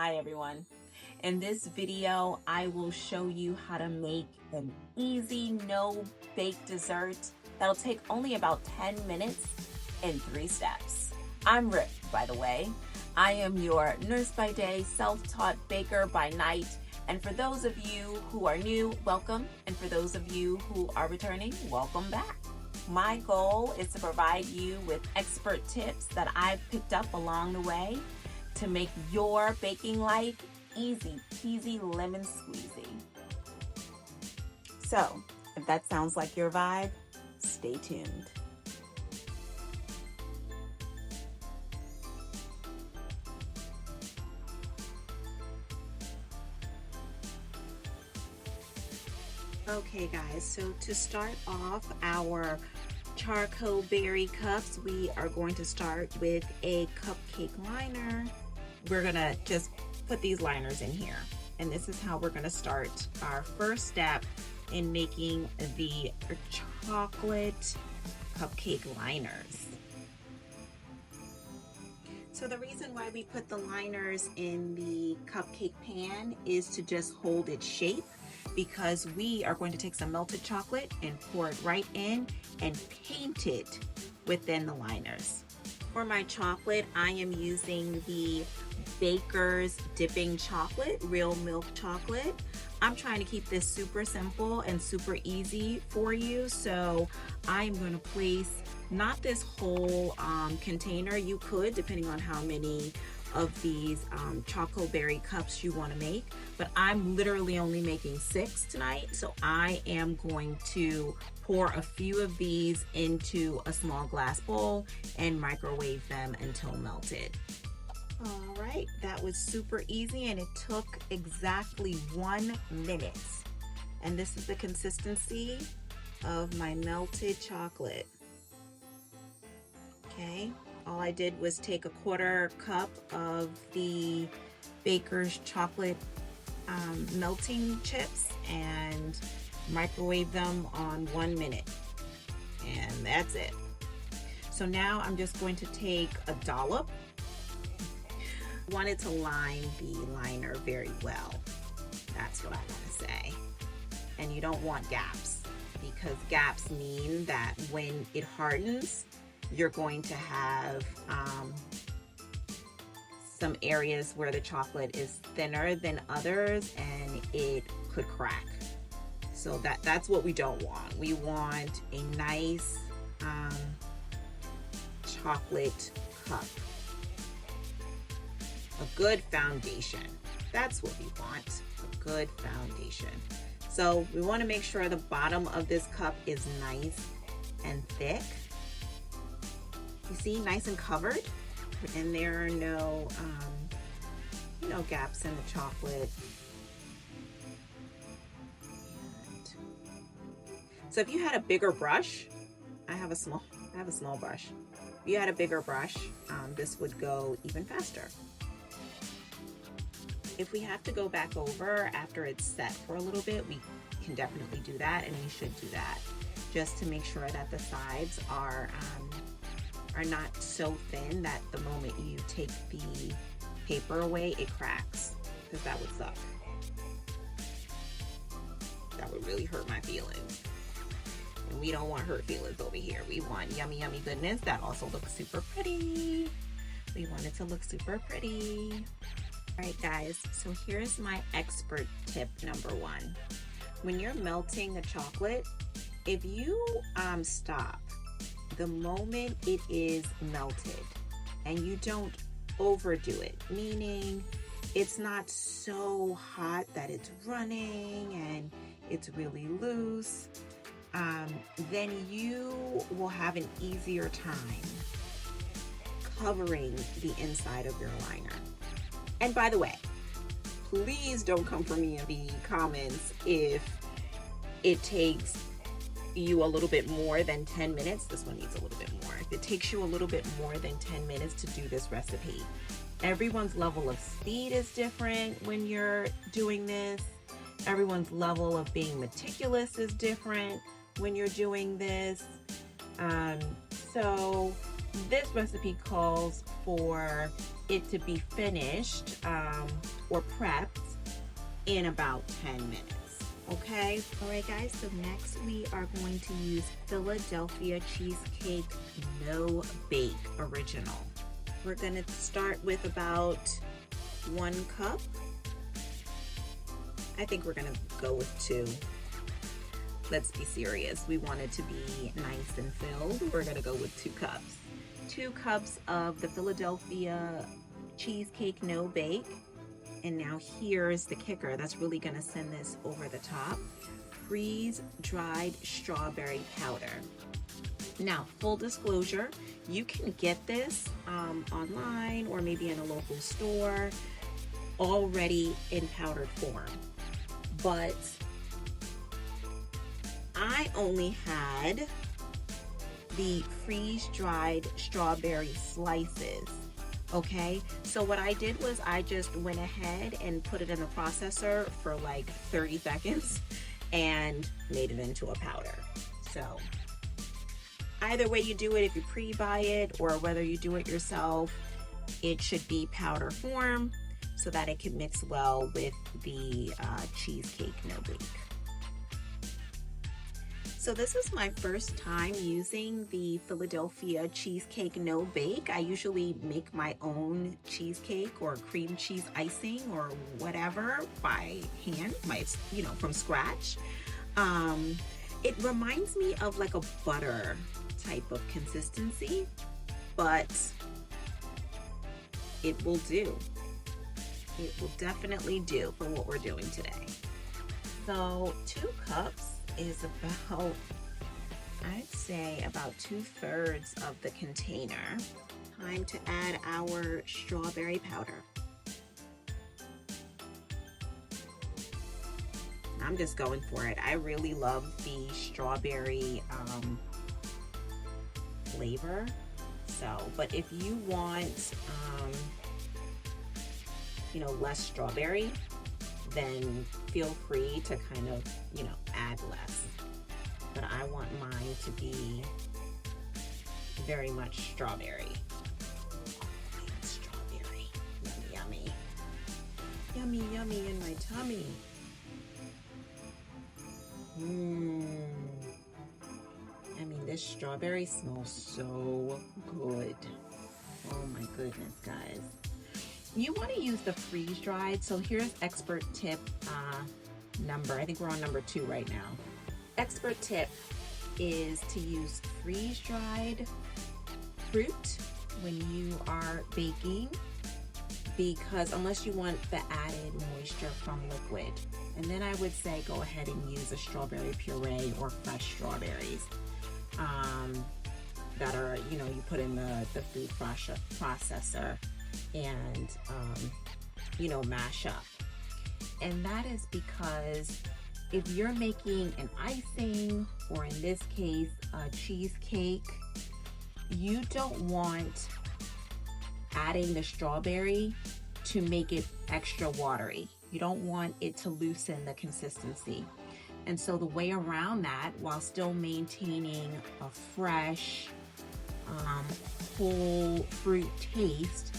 Hi everyone. In this video, I will show you how to make an easy no-bake dessert that'll take only about 10 minutes in 3 steps. I'm Rip, by the way. I am your nurse by day, self-taught baker by night. And for those of you who are new, welcome. And for those of you who are returning, welcome back. My goal is to provide you with expert tips that I've picked up along the way to make your baking life easy peasy lemon squeezy. So, if that sounds like your vibe, stay tuned. Okay guys, so to start off our charcoal berry cups, we are going to start with a cupcake liner. We're gonna just put these liners in here, and this is how we're gonna start our first step in making the chocolate cupcake liners. So the reason why we put the liners in the cupcake pan is to just hold its shape, because we are going to take some melted chocolate and pour it right in and paint it within the liners. For my chocolate, I am using the Baker's Dipping Chocolate, real milk chocolate. I'm trying to keep this super simple and super easy for you, so I'm going to place not this whole container. You could, depending on how many of these chocolate berry cups you want to make, but I'm literally only making 6 tonight, so I am going to pour a few of these into a small glass bowl and microwave them until melted. All right, that was super easy, and it took exactly 1 minute. And this is the consistency of my melted chocolate. Okay, all I did was take a 1/4 cup of the Baker's chocolate melting chips and microwave them on 1 minute, and that's it. So now I'm just going to take a dollop. I wanted to line the liner very well. That's what I want to say. And you don't want gaps, because gaps mean that when it hardens, you're going to have some areas where the chocolate is thinner than others and it could crack. So that's what we don't want. We want a nice chocolate cup, a good foundation. That's what we want, a good foundation. So we want to make sure the bottom of this cup is nice and thick. You see, nice and covered, and there are no gaps in the chocolate. So if you had a bigger brush, I have a small brush. If you had a bigger brush, this would go even faster. If we have to go back over after it's set for a little bit, we can definitely do that, and we should do that, just to make sure that the sides are not so thin that the moment you take the paper away, it cracks, because that would suck. That would really hurt my feelings. And we don't want hurt feelings over here. We want yummy, yummy goodness that also looks super pretty. We want it to look super pretty. All right, guys, so here's my expert tip number 1. When you're melting the chocolate, if you stop the moment it is melted and you don't overdo it, meaning it's not so hot that it's running and it's really loose, then you will have an easier time covering the inside of your liner. And by the way, please don't come for me in the comments if it takes you a little bit more than 10 minutes. This one needs a little bit more. If it takes you a little bit more than 10 minutes to do this recipe, everyone's level of speed is different when you're doing this. Everyone's level of being meticulous is different when you're doing this. So this recipe calls for it to be finished or prepped in about 10 minutes. Okay. All right, guys. So next we are going to use Philadelphia Cheesecake No Bake Original. We're going to start with about 1 cup. I think we're going to go with 2. Let's be serious. We want it to be nice and filled. We're going to go with 2 cups. 2 cups of the Philadelphia Cheesecake No Bake. And now here's the kicker that's really going to send this over the top. Freeze-dried strawberry powder. Now, full disclosure, you can get this online or maybe in a local store already in powdered form. But I only had the freeze-dried strawberry slices. Okay, so what I did was I just went ahead and put it in the processor for like 30 seconds and made it into a powder. So either way you do it, if you pre-buy it or whether you do it yourself, it should be powder form so that it can mix well with the cheesecake no bake. So this is my first time using the Philadelphia Cheesecake No Bake. I usually make my own cheesecake or cream cheese icing or whatever by hand, from scratch. It reminds me of like a butter type of consistency, but it will do. It will definitely do for what we're doing today. So 2 cups is about, I'd say about 2/3 of the container. Time to add our strawberry powder. I'm just going for it. I really love the strawberry flavor. So, but if you want, less strawberry, then feel free to kind of, add less. But I want mine to be very much strawberry. Strawberry. Yummy, yummy. Yummy, yummy in my tummy. I mean, this strawberry smells so good. Oh my goodness, guys. You want to use the freeze-dried. So here's expert tip number. I think we're on number 2 right now. Expert tip is to use freeze-dried fruit when you are baking, because unless you want the added moisture from liquid. And then I would say go ahead and use a strawberry puree or fresh strawberries that are, you put in the food processor and mash up. And that is because if you're making an icing, or in this case a cheesecake, you don't want adding the strawberry to make it extra watery. You don't want it to loosen the consistency. And so the way around that, while still maintaining a fresh whole fruit taste,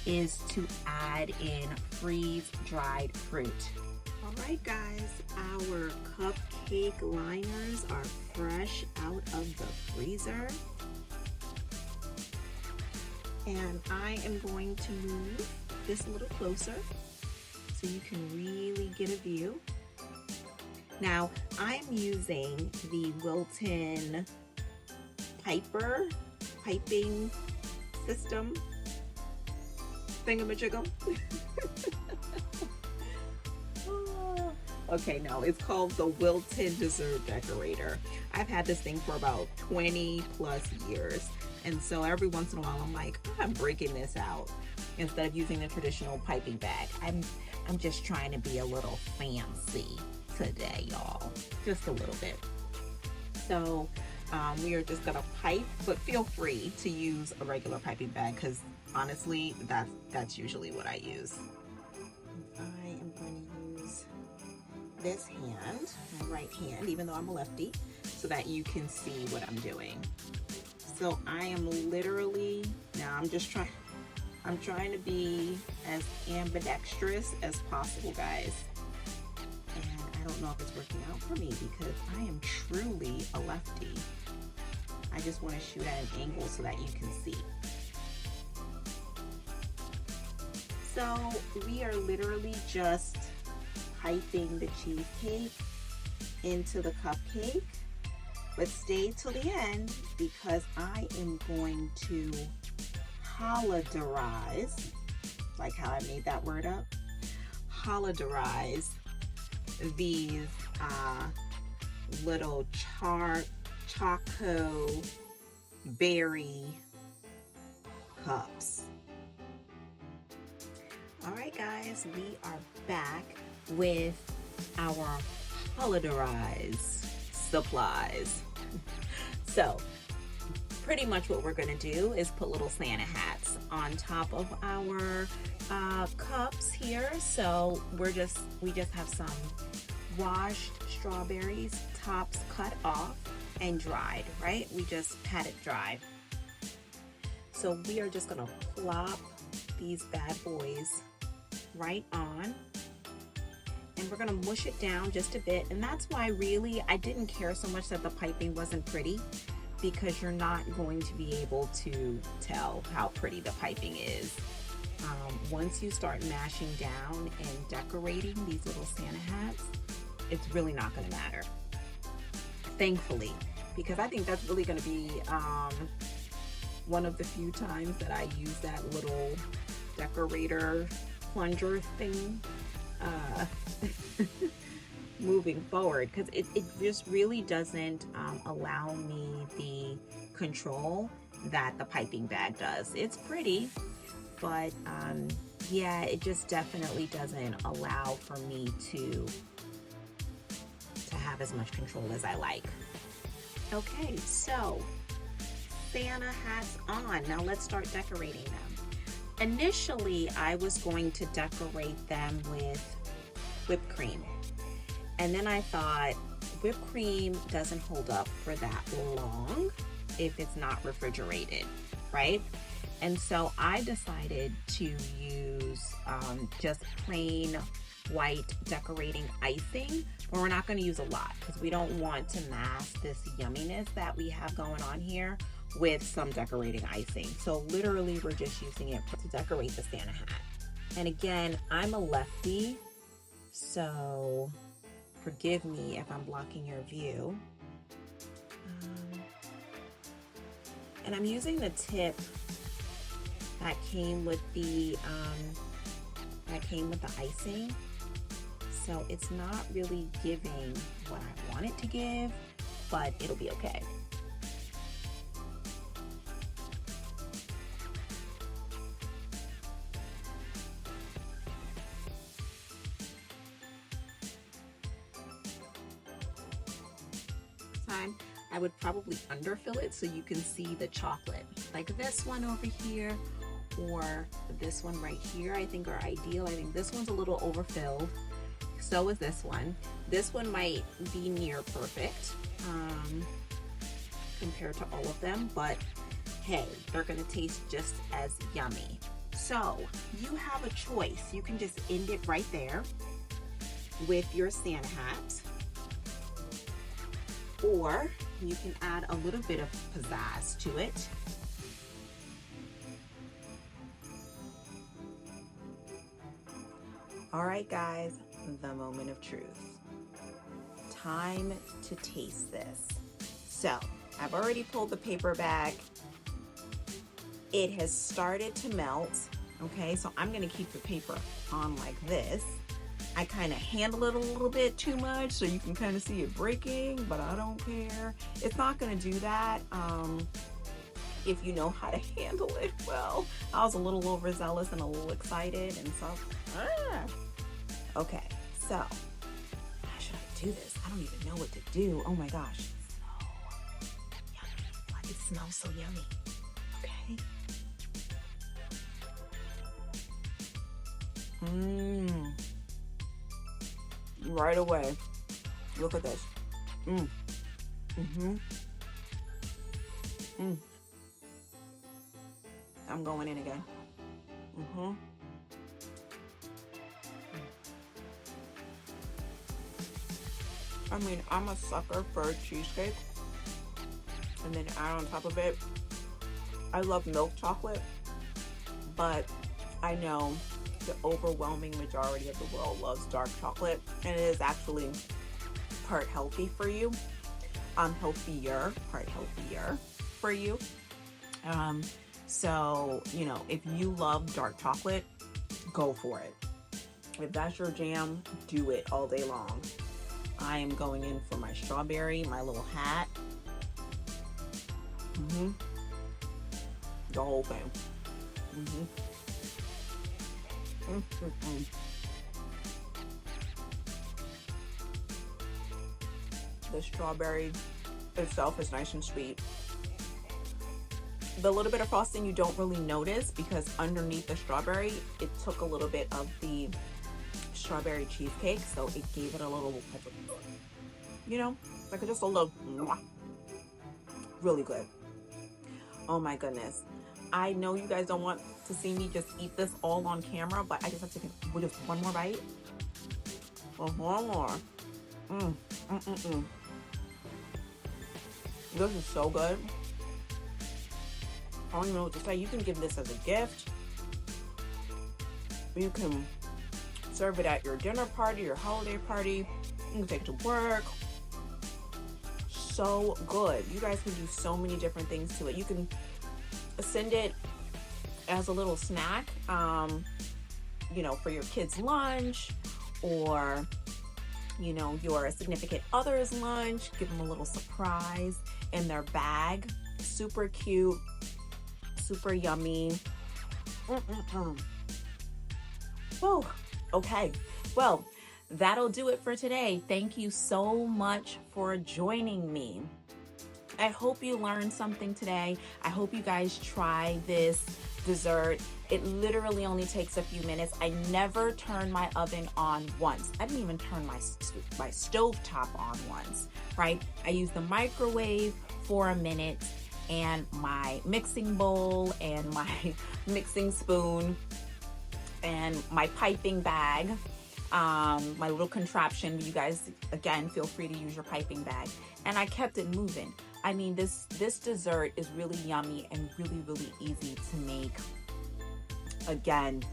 is to add in freeze-dried fruit. All right, guys, our cupcake liners are fresh out of the freezer. And I am going to move this a little closer so you can really get a view. Now, I'm using the Wilton piping system thingamajiggle. Okay, no, it's called the Wilton Dessert Decorator. I've had this thing for about 20 plus years. And so every once in a while I'm like, I'm breaking this out instead of using the traditional piping bag. I'm just trying to be a little fancy today, y'all. Just a little bit. So we are just gonna pipe, but feel free to use a regular piping bag because honestly, that's usually what I use. I am going to use this hand, my right hand, even though I'm a lefty, so that you can see what I'm doing. So I am literally, now I'm trying to be as ambidextrous as possible, guys. And I don't know if it's working out for me because I am truly a lefty. I just want to shoot at an angle so that you can see. So we are literally just piping the cheesecake into the cupcake, but stay till the end because I am going to holoderize, like how I made that word up, holoderize these little choco berry cups. All right, guys, we are back with our holoderized supplies. So pretty much what we're gonna do is put little Santa hats on top of our cups here. So we just have some washed strawberries, tops cut off and dried, right? We just had it dry. So we are just gonna plop these bad boys right on, and we're gonna mush it down just a bit. And that's why really I didn't care so much that the piping wasn't pretty, because you're not going to be able to tell how pretty the piping is. Once you start mashing down and decorating these little Santa hats, it's really not gonna matter, thankfully, because I think that's really gonna be one of the few times that I use that little decorator plunger thing moving forward, because it just really doesn't allow me the control that the piping bag does. It's pretty, but yeah, it just definitely doesn't allow for me to have as much control as I like. Okay, so Santa hats on. Now let's start decorating them. Initially, I was going to decorate them with whipped cream. And then I thought whipped cream doesn't hold up for that long if it's not refrigerated, right? And so I decided to use just plain white decorating icing, but we're not going to use a lot because we don't want to mask this yumminess that we have going on here with some decorating icing. So literally we're just using it to decorate the Santa hat. And again, I'm a lefty, so forgive me if I'm blocking your view. And I'm using the tip that came with the icing. So it's not really giving what I want it to give, but it'll be okay. Time I would probably underfill it so you can see the chocolate, like this one over here or this one right here, I think are ideal. I think this one's a little overfilled, so is this one. This one might be near perfect compared to all of them, but hey, they're gonna taste just as yummy. So you have a choice. You can just end it right there with your Santa hat, or you can add a little bit of pizzazz to it. All right, guys, the moment of truth. Time to taste this. So I've already pulled the paper bag. It has started to melt. Okay, so I'm gonna keep the paper on like this. I kind of handle it a little bit too much so you can kind of see it breaking, but I don't care. It's not going to do that if you know how to handle it well. I was a little overzealous and a little excited, and so okay, so how should I do this? I don't even know what to do. Oh my gosh, so yummy. It smells so yummy. Okay. Right away. Look at this. I'm going in again. I mean, I'm a sucker for cheesecake. And then add on top of it, I love milk chocolate, but I know the overwhelming majority of the world loves dark chocolate, and it is actually part healthy for you. Healthier, part healthier for you. So, you know, if you love dark chocolate, go for it. If that's your jam, do it all day long. I am going in for my strawberry, my little hat. The whole thing. The strawberry itself is nice and sweet. The little bit of frosting you don't really notice because underneath the strawberry, it took a little bit of the strawberry cheesecake, so it gave it a little, you know, like just a little, really good. Oh my goodness. I know you guys don't want to see me just eat this all on camera, but I just have to take just one more bite. One more. This is so good. I don't even know what to say. You can give this as a gift. You can serve it at your dinner party, your holiday party. You can take it to work. So good. You guys can do so many different things to it. You can send it as a little snack, you know, for your kids' lunch, or, you know, your significant other's lunch. Give them a little surprise in their bag. Super cute, super yummy. Oh, okay. Well, that'll do it for today. Thank you so much for joining me. I hope you learned something today. I hope you guys try this dessert. It literally only takes a few minutes. I never turn my oven on once. I didn't even turn my stove top on once, right? I use the microwave for a minute, and my mixing bowl and my mixing spoon and my piping bag, my little contraption. You guys, again, feel free to use your piping bag. And I kept it moving. I mean, this dessert is really yummy and really, really easy to make. Again,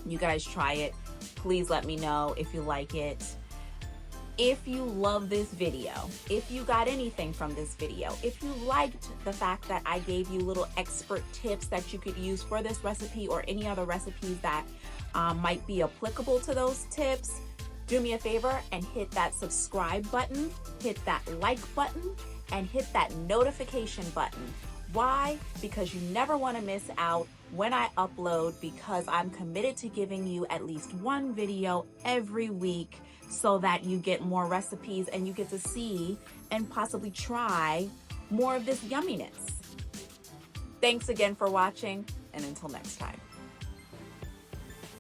you guys try it. Please let me know if you like it. If you love this video, if you got anything from this video, if you liked the fact that I gave you little expert tips that you could use for this recipe or any other recipes that might be applicable to those tips, do me a favor and hit that subscribe button, hit that like button, and hit that notification button. Why? Because you never want to miss out when I upload, because I'm committed to giving you at least one video every week so that you get more recipes and you get to see and possibly try more of this yumminess. Thanks again for watching, and until next time.